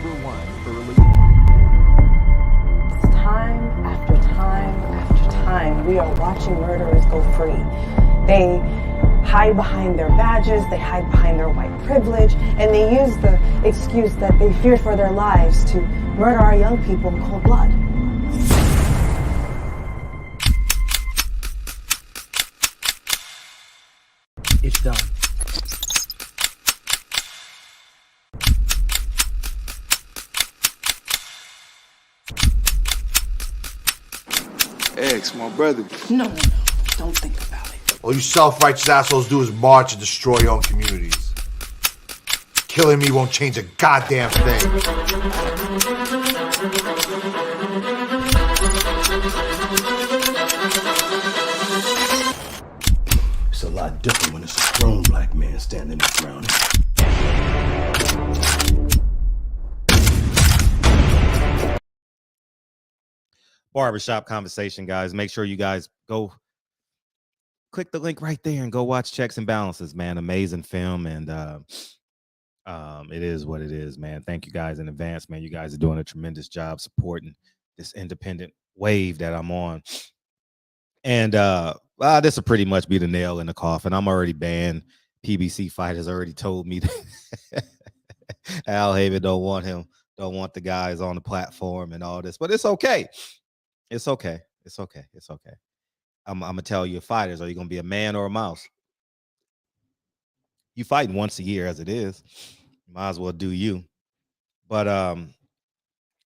#1 early. Time after time after time, we are watching murderers go free. They hide behind their badges, they hide behind their white privilege, and they use the excuse that they fear for their lives to murder our young people in cold blood. It's done. X, my brother. No. Don't think about it. All you self-righteous assholes do is march and destroy your own communities. Killing me won't change a goddamn thing. It's a lot different when it's a grown black man standing in front. Barbershop conversation, guys. Make sure you guys go click the link right there and go watch Checks and Balances, man. Amazing film, and it is what it is, man. Thank you guys in advance, man. You guys are doing a tremendous job supporting this independent wave that I'm on. And this will pretty much be the nail in the coffin. I'm already banned. PBC fighters already told me that Al Haymon don't want the guys on the platform and all this, but it's okay. It's okay. It's okay. It's okay. I'm gonna tell you, fighters, are you gonna be a man or a mouse? You fight once a year as it is. Might as well do you. But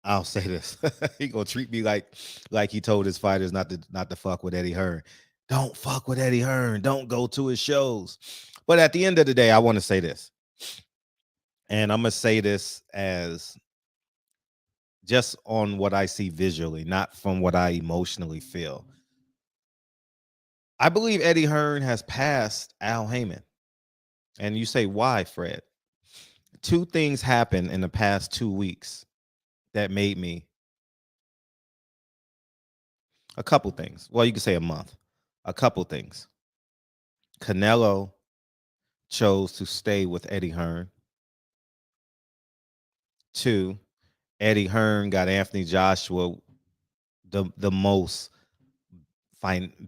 I'll say this: he gonna treat me like he told his fighters not to fuck with Eddie Hearn. Don't fuck with Eddie Hearn. Don't go to his shows. But at the end of the day, I want to say this, and I'm gonna say this as just on what I see visually, not from what I emotionally feel. I believe Eddie Hearn has passed Al Haymon. And you say, why, Fred? Two things happened in the past 2 weeks that made me a couple things. Well, you could say a month. A couple things. Canelo chose to stay with Eddie Hearn. 2, Eddie Hearn got Anthony Joshua the most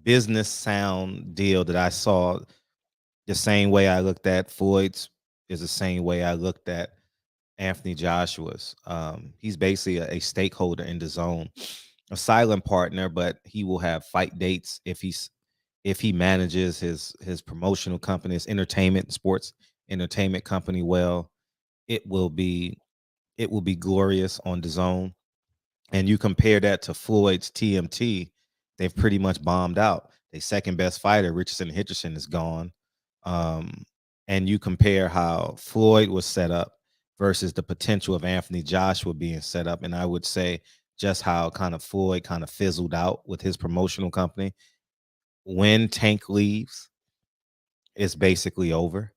business sound deal that I saw. The same way I looked at Floyd's is the same way I looked at Anthony Joshua's. He's basically a stakeholder in the zone, a silent partner, but he will have fight dates if he manages his promotional company, his sports entertainment company well. It will be glorious on the zone. And you compare that to Floyd's TMT, they've pretty much bombed out. Their second best fighter, Richardson, is gone. And you compare how Floyd was set up versus the potential of Anthony Joshua being set up. And I would say just how kind of Floyd kind of fizzled out with his promotional company. When Tank leaves, it's basically over.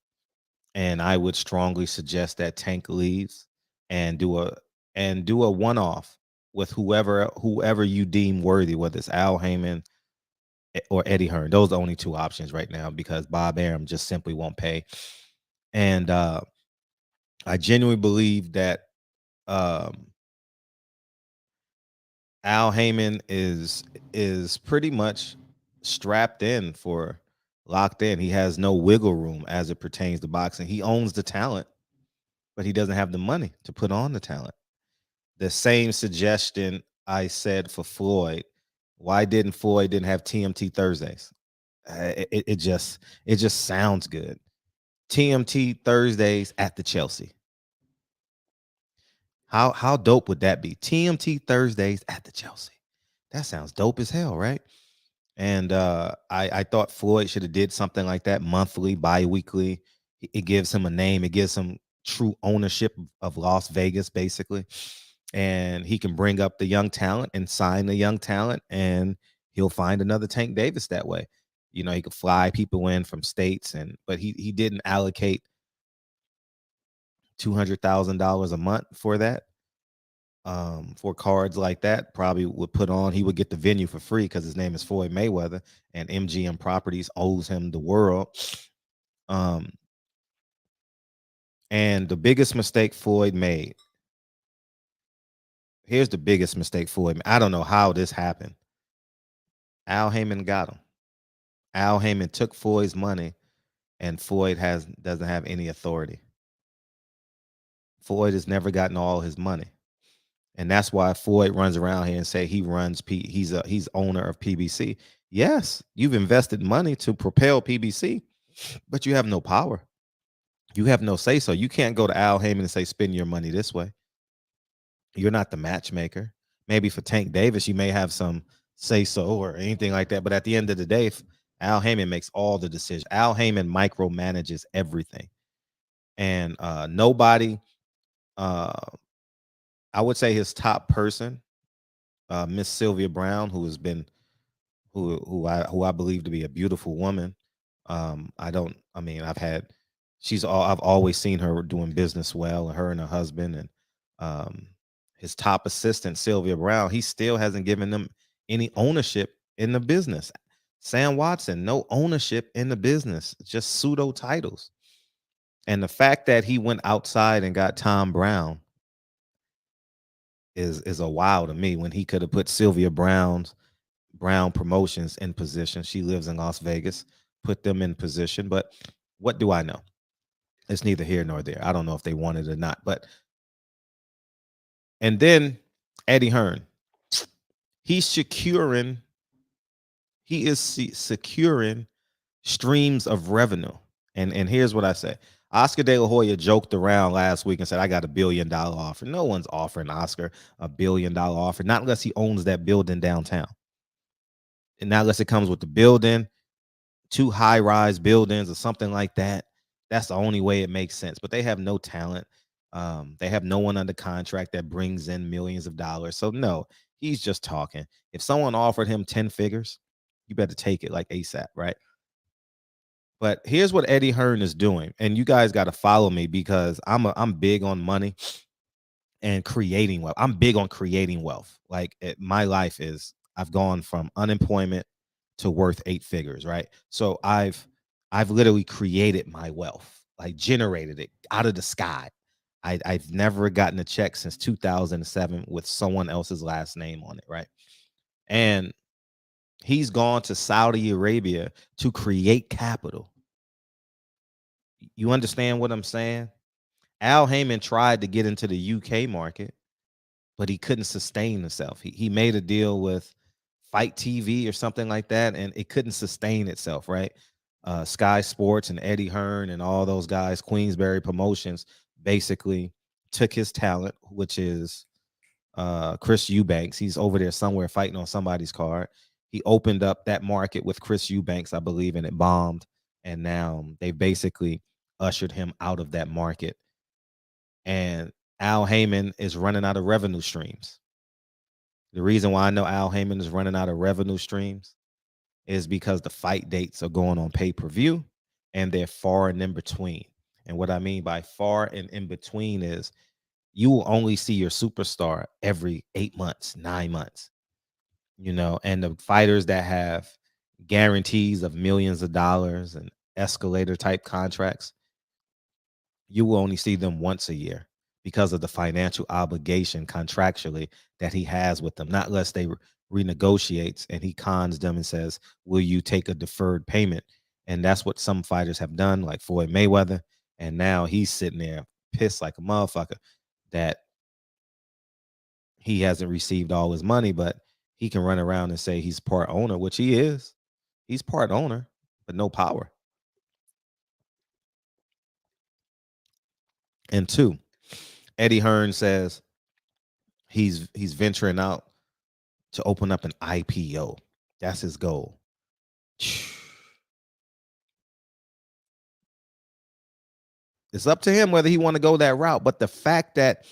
And I would strongly suggest that Tank leaves and do a one-off with whoever you deem worthy, whether it's Al Haymon or Eddie Hearn. Those are the only two options right now because Bob Arum just simply won't pay. And I genuinely believe that Al Haymon is pretty much strapped in locked in. He has no wiggle room as it pertains to boxing. He owns the talent, but he doesn't have the money to put on the talent. The same suggestion I said for Floyd. Why didn't Floyd have TMT Thursdays? It just sounds good. TMT Thursdays at the Chelsea. How dope would that be? TMT Thursdays at the Chelsea. That sounds dope as hell, right? And I thought Floyd should have did something like that, monthly, bi-weekly. It gives him a name. It gives him true ownership of Las Vegas, basically. And he can bring up the young talent and sign the young talent, and he'll find another Tank Davis that way. You know, he could fly people in from states, but he didn't allocate $200,000 a month for that. For cards like that, probably would put on. He would get the venue for free because his name is Floyd Mayweather, and MGM Properties owes him the world. And the biggest mistake Floyd made Here's the biggest mistake for him. I don't know how this happened. Al Haymon got him. Al Haymon took Floyd's money, and Floyd doesn't have any authority. Floyd has never gotten all his money, and that's why Floyd runs around here and say he runs. He's owner of PBC. Yes, you've invested money to propel PBC, but you have no power. You have no say so. You can't go to Al Haymon and say spend your money this way. You're not the matchmaker. Maybe for Tank Davis, you may have some say so or anything like that. But at the end of the day, Al Haymon makes all the decisions. Al Haymon micromanages everything. And nobody, I would say his top person, Miss Sylvia Brown, who has been, who I believe to be a beautiful woman. I've always seen her doing business well, her and her husband, and his top assistant, Sylvia Brown, he still hasn't given them any ownership in the business. Sam Watson, no ownership in the business, just pseudo titles. And the fact that he went outside and got Tom Brown is a wow to me, when he could have put Sylvia Brown Promotions in position. She lives in Las Vegas, put them in position. But what do I know? It's neither here nor there. I don't know if they want it or not. But and then Eddie Hearn, he is securing streams of revenue. And here's what I say. Oscar De La Hoya joked around last week and said, I got $1 billion offer. No one's offering Oscar $1 billion offer, not unless he owns that building downtown. And not unless it comes with the building, 2 high-rise buildings or something like that. That's the only way it makes sense. But they have no talent. They have no one under contract that brings in millions of dollars. So no, he's just talking. If someone offered him 10 figures, you better take it like ASAP, right? But here's what Eddie Hearn is doing. And you guys got to follow me, because I'm big on money and creating wealth. I'm big on creating wealth. Like my life is, I've gone from unemployment to worth 8 figures, right? So I've literally created my wealth, like generated it out of the sky. I've never gotten a check since 2007 with someone else's last name on it, right? And he's gone to Saudi Arabia to create capital. You understand what I'm saying? Al Haymon tried to get into the UK market, but he couldn't sustain himself. He made a deal with Fight TV or something like that, and it couldn't sustain itself, right? Sky Sports and Eddie Hearn and all those guys, Queensberry Promotions, basically took his talent, which is Chris Eubanks. He's over there somewhere fighting on somebody's card. He opened up that market with Chris Eubanks, I believe, and it bombed. And now they basically ushered him out of that market. And Al Haymon is running out of revenue streams. The reason why I know Al Haymon is running out of revenue streams is because the fight dates are going on pay-per-view, and they're far and in between. And what I mean by far and in between is you will only see your superstar every 8 months, 9 months, and the fighters that have guarantees of millions of dollars and escalator type contracts, you will only see them once a year because of the financial obligation contractually that he has with them, not unless they renegotiates and he cons them and says, will you take a deferred payment? And that's what some fighters have done, like Floyd Mayweather. And now he's sitting there pissed like a motherfucker that he hasn't received all his money, but he can run around and say he's part owner, which he is. He's part owner, but no power. And 2, Eddie Hearn says he's venturing out to open up an IPO. That's his goal. It's up to him whether he want to go that route. But the fact that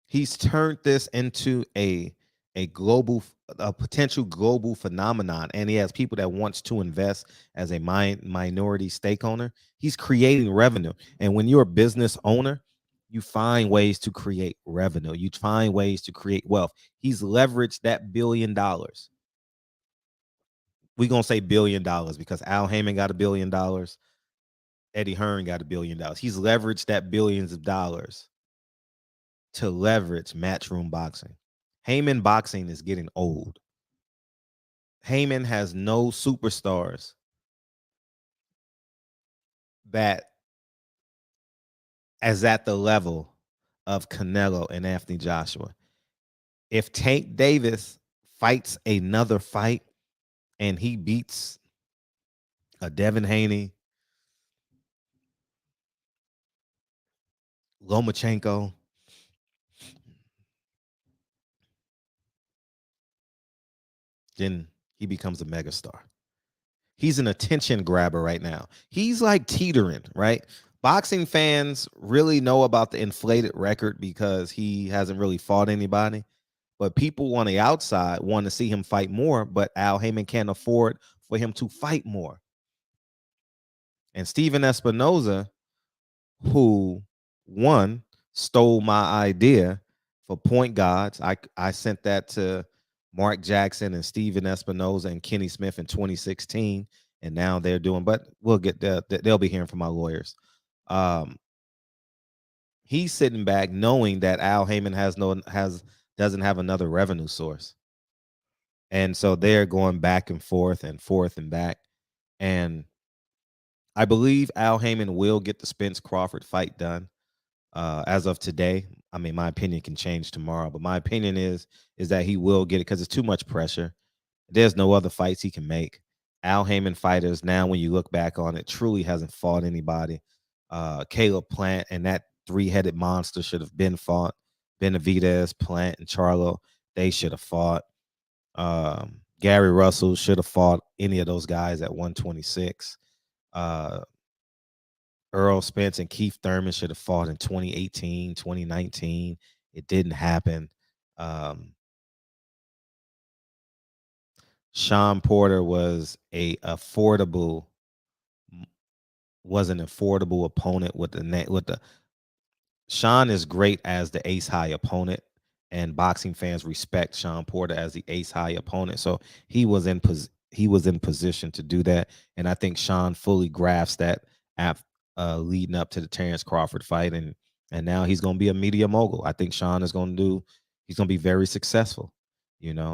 he's turned this into a potential global phenomenon, and he has people that wants to invest as a minority stake owner, he's creating revenue. And when you're a business owner, you find ways to create revenue. You find ways to create wealth. He's leveraged that $1 billion. We're going to say $1 billion because Al Haymon got $1 billion. Eddie Hearn got $1 billion. He's leveraged that billions of dollars to leverage Matchroom Boxing. Haymon boxing is getting old. Haymon has no superstars that is at the level of Canelo and Anthony Joshua. If Tank Davis fights another fight and he beats a Devin Haney, Lomachenko, then he becomes a megastar. He's an attention grabber right now. He's like teetering, right? Boxing fans really know about the inflated record because he hasn't really fought anybody. But people on the outside want to see him fight more, but Al Haymon can't afford for him to fight more. And Steven Espinoza, who one stole my idea for point guards. I sent that to Mark Jackson and Steven Espinoza and Kenny Smith in 2016, and now they're doing. But we'll get they'll be hearing from our lawyers. He's sitting back knowing that Al Haymon doesn't have another revenue source, and so they're going back and forth and back. And I believe Al Haymon will get the Spence Crawford fight done. As of today, I mean, my opinion can change tomorrow, but my opinion is that he will get it because it's too much pressure. There's no other fights he can make. Al Haymon fighters now, when you look back on it, truly hasn't fought anybody. Caleb Plant and that three-headed monster should have been fought. Benavidez, Plant, and Charlo, they should have fought. Gary Russell should have fought any of those guys at 126. Earl Spence and Keith Thurman should have fought in 2018, 2019. It didn't happen. Sean Porter was an affordable opponent with the Sean is great as the ace high opponent, and boxing fans respect Sean Porter as the ace high opponent. So he was in position to do that, and I think Sean fully grasped that leading up to the Terrence Crawford fight, and now he's going to be a media mogul. I think Sean is going to be very successful,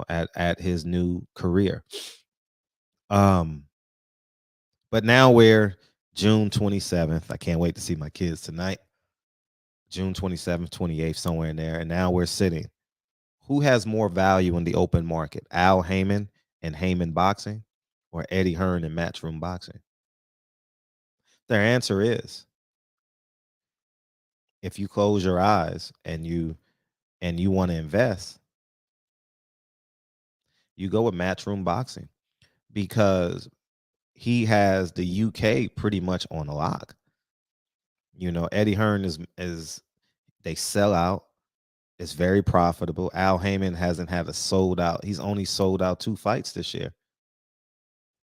at his new career. But now we're June 27th. I can't wait to see my kids tonight. June 27th, 28th, somewhere in there. And now we're sitting. Who has more value in the open market? Al Haymon and Haymon Boxing, or Eddie Hearn and Matchroom Boxing? Their answer is, if you close your eyes and you want to invest, you go with Matchroom Boxing, because he has the UK pretty much on lock. Eddie Hearn is they sell out. It's very profitable. Al Haymon hasn't had a sold out. He's only sold out 2 fights this year.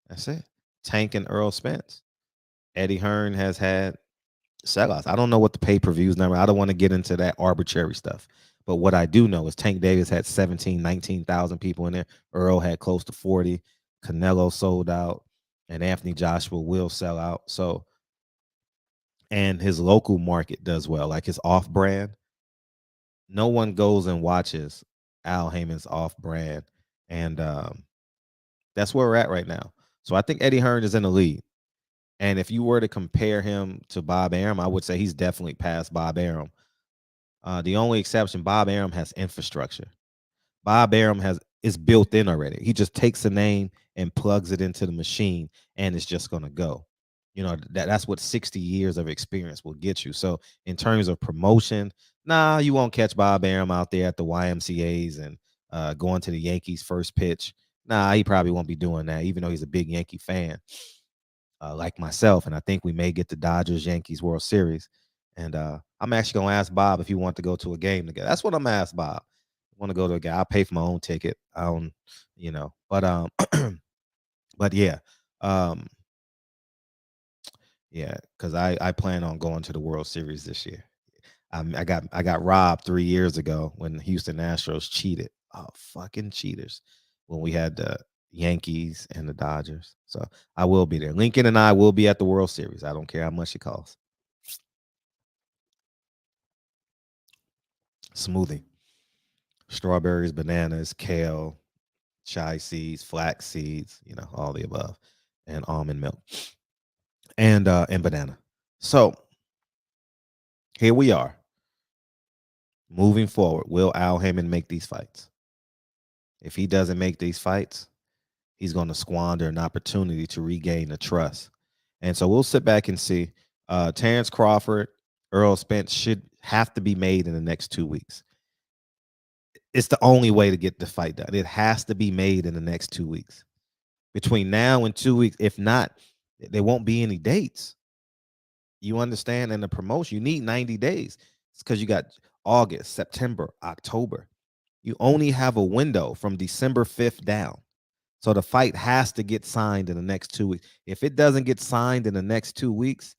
That's it. Tank and Earl Spence. Eddie Hearn has had sellouts. I don't know what the pay-per-views number. I don't want to get into that arbitrary stuff. But what I do know is Tank Davis had 17, 19,000 people in there. Earl had close to 40. Canelo sold out. And Anthony Joshua will sell out. So, and his local market does well, like his off-brand. No one goes and watches Al Haymon's off-brand. And that's where we're at right now. So I think Eddie Hearn is in the lead. And if you were to compare him to Bob Arum, I would say he's definitely past Bob Arum. The only exception, Bob Arum has infrastructure. Bob Arum is built in already. He just takes a name and plugs it into the machine, and it's just going to go. That's what 60 years of experience will get you. So in terms of promotion, you won't catch Bob Arum out there at the YMCAs and going to the Yankees first pitch. He probably won't be doing that, even though he's a big Yankee fan, like myself. And I think we may get the Dodgers-Yankees World Series. And I'm actually going to ask Bob if he wants to go to a game together. That's what I'm going to ask Bob. I want to go to a game. I'll pay for my own ticket. I don't, but yeah. Yeah, because I plan on going to the World Series this year. I got robbed 3 years ago when the Houston Astros cheated. Oh, fucking cheaters. When we had the Yankees and the Dodgers. So I will be there. Lincoln and I will be at the World Series. I don't care how much it costs. Smoothie. strawberries, bananas, kale, chia seeds, flax seeds, all the above, and almond milk, and banana. So here we are. Moving forward, will Al Haymon make these fights? If he doesn't make these fights, he's going to squander an opportunity to regain the trust. And so we'll sit back and see. Terrence Crawford, Earl Spence should have to be made in the next 2 weeks. It's the only way to get the fight done. It has to be made in the next 2 weeks. Between now and 2 weeks, if not, there won't be any dates. You understand? And the promotion, you need 90 days. It's because you got August, September, October. You only have a window from December 5th down. So the fight has to get signed in the next 2 weeks. If it doesn't get signed in the next 2 weeks,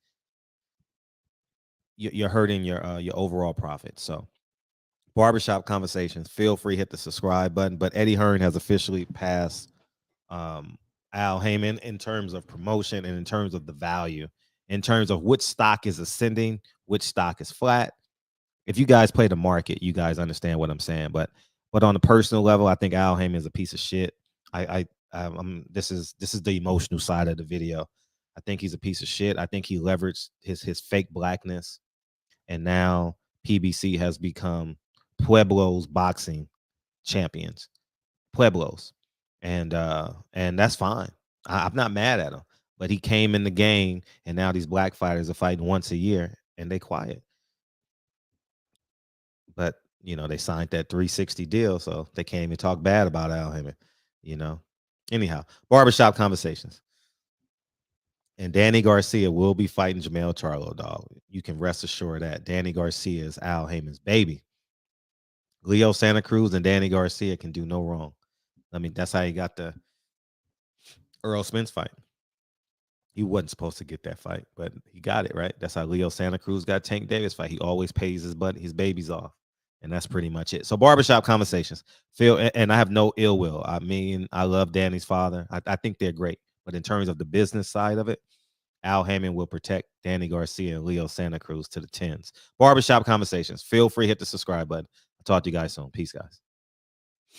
you're hurting your overall profit. So Barbershop Conversations, feel free, hit the subscribe button. But Eddie Hearn has officially passed Al Haymon in terms of promotion and in terms of the value, in terms of which stock is ascending, which stock is flat. If you guys play the market, you guys understand what I'm saying. But on a personal level, I think Al Haymon is a piece of shit. This is the emotional side of the video. I think he's a piece of shit. I think he leveraged his fake blackness, and now PBC has become Pueblo's boxing champions. Pueblos, and that's fine. I'm not mad at him, but he came in the game, and now these black fighters are fighting once a year, and they quiet. But they signed that 360 deal, so they can't even talk bad about Al Haymon. Anyhow, Barbershop Conversations. And Danny Garcia will be fighting Jamel Charlo, dog. You can rest assured that Danny Garcia is Al Haymon's baby. Leo Santa Cruz and Danny Garcia can do no wrong. I mean, that's how he got the Earl Spence fight. He wasn't supposed to get that fight, but he got it, right? That's how Leo Santa Cruz got Tank Davis fight. He always pays his babies off. And that's pretty much it. So Barbershop Conversations. And I have no ill will. I mean, I love Danny's father. I think they're great. But in terms of the business side of it, Al Haymon will protect Danny Garcia and Leo Santa Cruz to the 10s. Barbershop Conversations. Feel free, hit the subscribe button. I'll talk to you guys soon. Peace, guys.